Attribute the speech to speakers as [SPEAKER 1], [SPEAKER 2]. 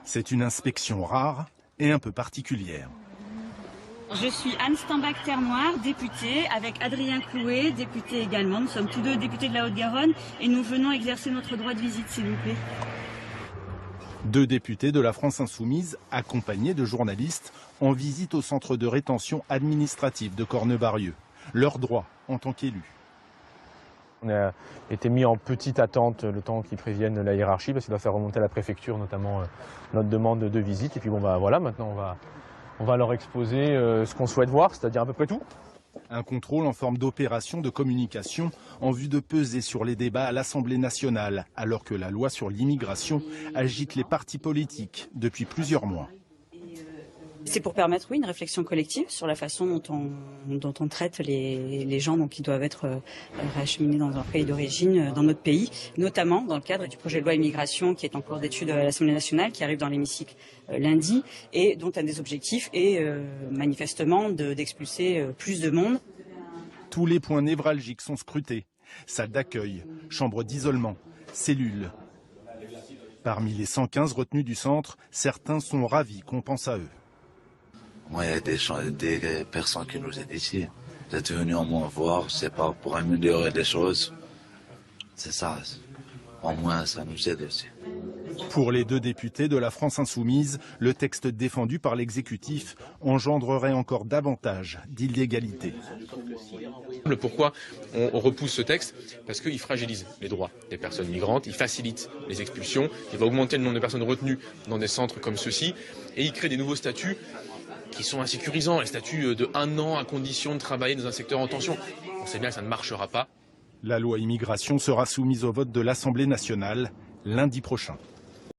[SPEAKER 1] C'est une inspection rare et un peu particulière.
[SPEAKER 2] Je suis Anne Stambach-Ternoir, députée, avec Adrien Clouet, député également. Nous sommes tous deux députés de la Haute-Garonne et nous venons exercer notre droit de visite, s'il vous plaît.
[SPEAKER 1] Deux députés de la France Insoumise, accompagnés de journalistes, en visite au centre de rétention administrative de Cornebarieux. Leur droit en tant qu'élus.
[SPEAKER 3] On a été mis en petite attente le temps qu'ils préviennent la hiérarchie parce qu'il doit faire remonter à la préfecture notamment notre demande de visite. Et puis bon bah voilà, maintenant on va leur exposer ce qu'on souhaite voir, c'est-à-dire à peu près tout.
[SPEAKER 1] Un contrôle en forme d'opération de communication en vue de peser sur les débats à l'Assemblée nationale, alors que la loi sur l'immigration agite les partis politiques depuis plusieurs mois.
[SPEAKER 2] C'est pour permettre, oui, une réflexion collective sur la façon dont on traite les gens qui doivent être acheminés dans leur pays d'origine, dans notre pays, notamment dans le cadre du projet de loi immigration qui est en cours d'étude à l'Assemblée nationale, qui arrive dans l'hémicycle lundi, et dont un des objectifs est manifestement d'expulser plus de monde.
[SPEAKER 1] Tous les points névralgiques sont scrutés. Salles d'accueil, chambres d'isolement, cellules. Parmi les 115 retenus du centre, certains sont ravis qu'on pense à eux.
[SPEAKER 4] Moi, il y a des personnes qui nous aident ici. Vous êtes venus au moins voir, c'est pas pour améliorer les choses. C'est ça. Au moins, ça nous aide aussi.
[SPEAKER 1] Pour les deux députés de la France Insoumise, le texte défendu par l'exécutif engendrerait encore davantage d'illégalité.
[SPEAKER 5] Le pourquoi on repousse ce texte, parce qu'il fragilise les droits des personnes migrantes, il facilite les expulsions, il va augmenter le nombre de personnes retenues dans des centres comme ceux-ci, et il crée des nouveaux statuts qui sont insécurisants, les statuts de 1 an à condition de travailler dans un secteur en tension. On sait bien que ça ne marchera pas.
[SPEAKER 1] La loi immigration sera soumise au vote de l'Assemblée nationale lundi prochain.